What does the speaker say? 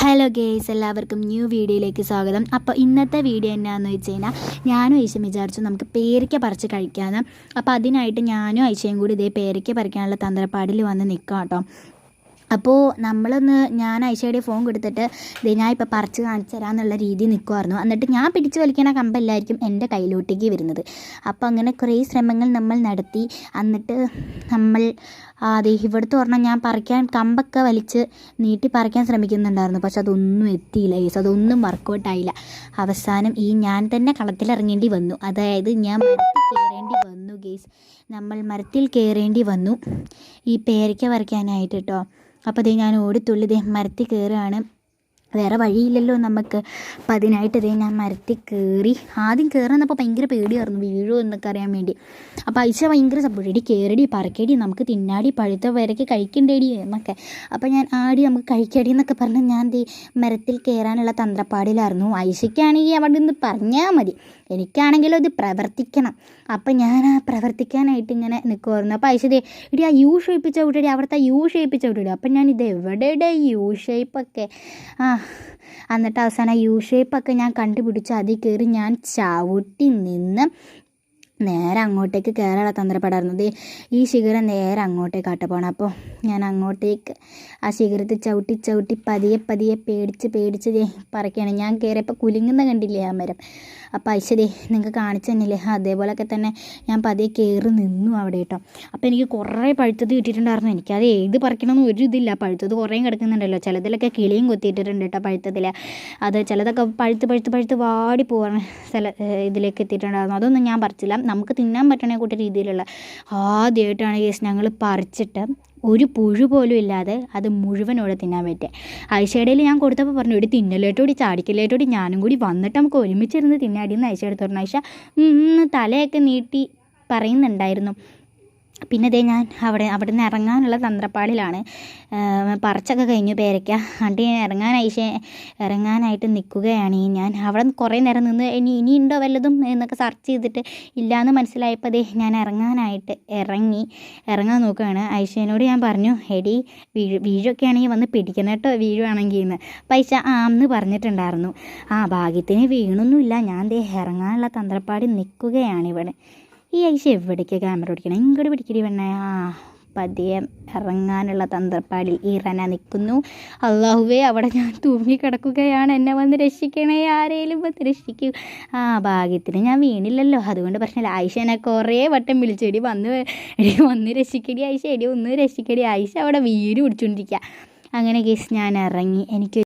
Hello guys, എല്ലാവർക്കും new വീഡിയോയിലേക്ക് സ്വാഗതം. അപ്പോൾ ഇന്നത്തെ വീഡിയോ എന്നാന്ന് വെച്ച് കഴിഞ്ഞാൽ ഞാനും ഐശയും വിചാരിച്ചു നമുക്ക് പേരയ്ക്ക പറിച്ച് കഴിക്കാമെന്ന്. അപ്പോൾ അതിനായിട്ട് ഞാനും ഐശയും കൂടി ഇതേ പേരയ്ക്ക പറിക്കാനുള്ള തന്ത്രപ്പാടിൽ വന്ന് നിൽക്കാം കേട്ടോ. അപ്പോൾ ഞാൻ ഐശയുടെ ഫോൺ കൊടുത്തിട്ട് ഞാൻ ഇപ്പോൾ പറിച്ച് കാണിച്ചു തരാമെന്നുള്ള രീതിയിൽ നിൽക്കുമായിരുന്നു. എന്നിട്ട് ഞാൻ പിടിച്ച് വലിക്കണ കമ്പല്ലായിരിക്കും എൻ്റെ കയ്യിലോട്ടേക്ക് വരുന്നത്. അപ്പോൾ അങ്ങനെ കുറേ ശ്രമങ്ങൾ നമ്മൾ നടത്തി. എന്നിട്ട് നമ്മൾ ഇവിടുത്തെ ഒരെണ്ണം ഞാൻ പറിക്കാൻ കമ്പൊക്കെ വലിച്ച് നീട്ടി പറിക്കാൻ ശ്രമിക്കുന്നുണ്ടായിരുന്നു. പക്ഷെ അതൊന്നും എത്തിയില്ല ഗേസ്, അതൊന്നും വർക്കൗട്ടായില്ല. അവസാനം ഞാൻ തന്നെ കളത്തിലിറങ്ങേണ്ടി വന്നു. അതായത് ഞാൻ മരത്തിൽ കയറേണ്ടി വന്നു ഗേസ്. നമ്മൾ മരത്തിൽ കയറേണ്ടി വന്നു ഈ പേരയ്ക്ക പറിക്കാനായിട്ട് കേട്ടോ. അപ്പോൾ ഞാൻ ഓടിത്തുള്ളി മരത്തിൽ കയറുകയാണ്. വേറെ വഴിയില്ലല്ലോ നമുക്ക്. അപ്പം അതിനായിട്ട് ഞാൻ മരത്തിൽ കയറി. ആദ്യം കയറുന്നപ്പോൾ ഭയങ്കര പേടിയായിരുന്നു, വീഴുമോ എന്നൊക്കെ അറിയാൻ വേണ്ടി. അപ്പോൾ ഐശ ഭയങ്കര സപ്പോർട്ട്, കയറടി പറക്കടി, നമുക്ക് തിന്നാടി, പഴുത്ത വരയ്ക്ക് കഴിക്കണ്ടേടി എന്നൊക്കെ. അപ്പോൾ ഞാൻ നമുക്ക് കഴിക്കടി എന്നൊക്കെ പറഞ്ഞ് ഞാൻ മരത്തിൽ കയറാനുള്ള തന്ത്രപ്പാടിലായിരുന്നു. ഐശയ്ക്കാണെങ്കിൽ അവിടെ നിന്ന് പറഞ്ഞാൽ മതി, എനിക്കാണെങ്കിലും അത് പ്രവർത്തിക്കണം. അപ്പം ഞാൻ പ്രവർത്തിക്കാനായിട്ട് ഇങ്ങനെ നിൽക്കുമായിരുന്നു. അപ്പോൾ ഐശ ഇടി ആ യു ഷേപ്പ് ചവിട്ടടി, അവിടുത്തെ യു ഷേപ്പ് ചവിട്ടടി. അപ്പം ഞാൻ എവിടെയുടെ യു ഷേപ്പൊക്കെ എന്നിട്ട് അവസാനം യു ഷേപ്പൊക്കെ ഞാൻ കണ്ടുപിടിച്ച് അതിൽ കയറി ഞാൻ ചവിട്ടി നിന്ന് നേരെ അങ്ങോട്ടേക്ക് കയറാനുള്ള തന്ത്രപ്പെടാറുണ്ട്. ഈ ശിഖരം നേരെ അങ്ങോട്ടേക്കാട്ട് പോകണം. അപ്പോൾ ഞാൻ അങ്ങോട്ടേക്ക് ആ ശിഖരത്തിൽ ചവിട്ടി പതിയെ പേടിച്ച് പറയ്ക്കുകയാണ്. ഞാൻ കയറിയപ്പോൾ കുലുങ്ങുന്ന കണ്ടില്ലേ ആ മരം. അപ്പോൾ ഐശ്വര്യ നിങ്ങൾക്ക് കാണിച്ചു തന്നില്ലേ, അതേപോലെയൊക്കെ തന്നെ ഞാൻ പതിയെ കയറി നിന്നു അവിടെ കേട്ടോ. അപ്പോൾ എനിക്ക് കുറേ പഴുത്തത് കിട്ടിയിട്ടുണ്ടായിരുന്നു. എനിക്കത് ഏത് പറിക്കണമെന്ന് ഒരു ഇതില്ല. പഴുത്തത് കുറേ കിടക്കുന്നുണ്ടല്ലോ, ചിലതിലൊക്കെ കിളിയും കൊത്തിയിട്ടിട്ടുണ്ട് കേട്ടോ പഴുത്തതിൽ. അത് ചിലതൊക്കെ പഴുത്ത് വാടി പോകാൻ ഇതിലേക്ക് എത്തിയിട്ടുണ്ടായിരുന്നു. അതൊന്നും ഞാൻ പറിച്ചില്ല. നമുക്ക് തിന്നാൻ പറ്റണ കൂട്ട രീതിയിലുള്ള ആദ്യമായിട്ടാണ് കേസ് ഞങ്ങൾ പറിച്ചിട്ട് ഒരു പുഴു പോലും ഇല്ലാതെ അത് മുഴുവനോടെ തിന്നാൻ പറ്റുക. ഐശയുടെയിൽ ഞാൻ കൊടുത്തപ്പോൾ പറഞ്ഞു, ഇവിടെ തിന്നലേട്ടോടി ചാടിക്കലേട്ടോടി ഞാനും കൂടി വന്നിട്ട് നമുക്ക് ഒരുമിച്ചിരുന്ന് തിന്നാടിയെന്ന് ഐശയുടെ പറഞ്ഞു. ഐശ തലയൊക്കെ നീട്ടി പറയുന്നുണ്ടായിരുന്നു. പിന്നെ ഞാൻ അവിടെ നിന്ന് ഇറങ്ങാനുള്ള തന്ത്രപ്പാടിലാണ്. പറിച്ചൊക്കെ കഴിഞ്ഞു പേരയ്ക്ക. എന്നിട്ട് ഇറങ്ങാനായിട്ട് നിൽക്കുകയാണ് ഞാൻ. അവിടെ കുറേ നേരം നിന്ന് ഇനിയുണ്ടോ വല്ലതും എന്നൊക്കെ സെർച്ച് ചെയ്തിട്ട് ഇല്ലയെന്ന് മനസ്സിലായപ്പോൾ ഞാൻ ഇറങ്ങാൻ നോക്കുകയാണ്. ഐശേനോട് ഞാൻ പറഞ്ഞു, എടി വീഴൊക്കെ ആണെങ്കിൽ വന്ന് പിടിക്കണം കേട്ടോ, വീഴുവാണെങ്കിൽ എന്ന്. പൈസ എന്ന് പറഞ്ഞിട്ടുണ്ടായിരുന്നു. ഭാഗ്യത്തിന് വീണൊന്നുമില്ല. ഞാൻ ഇറങ്ങാനുള്ള തന്ത്രപ്പാടി നിൽക്കുകയാണിവിടെ. ഈ ഐശ എവിടേക്ക് ക്യാമറ പിടിക്കണം, ഇങ്ങോട്ട് പിടിക്കടി വേണേ. പതിയെ ഇറങ്ങാനുള്ള തന്ത്രപ്പാടിൽ ഇറന നിൽക്കുന്നു. അള്ളാഹുവേ, അവിടെ ഞാൻ തൂങ്ങിക്കിടക്കുകയാണ്, എന്നെ വന്ന് രക്ഷിക്കണേ, ആരെങ്കിലും വന്ന് രക്ഷിക്കൂ. ഭാഗ്യത്തിന് ഞാൻ വീണില്ലല്ലോ, അതുകൊണ്ട് പ്രശ്നമില്ല. ഐശനെ കുറേ വട്ടം വിളിച്ചെടി വന്ന് രക്ഷിക്കടി ഐശ, ഒന്ന് രക്ഷിക്കടി ഐശ. അവിടെ വീട് പിടിച്ചുകൊണ്ടിരിക്കുക. അങ്ങനെ കേസ് ഞാൻ ഇറങ്ങി. എനിക്ക്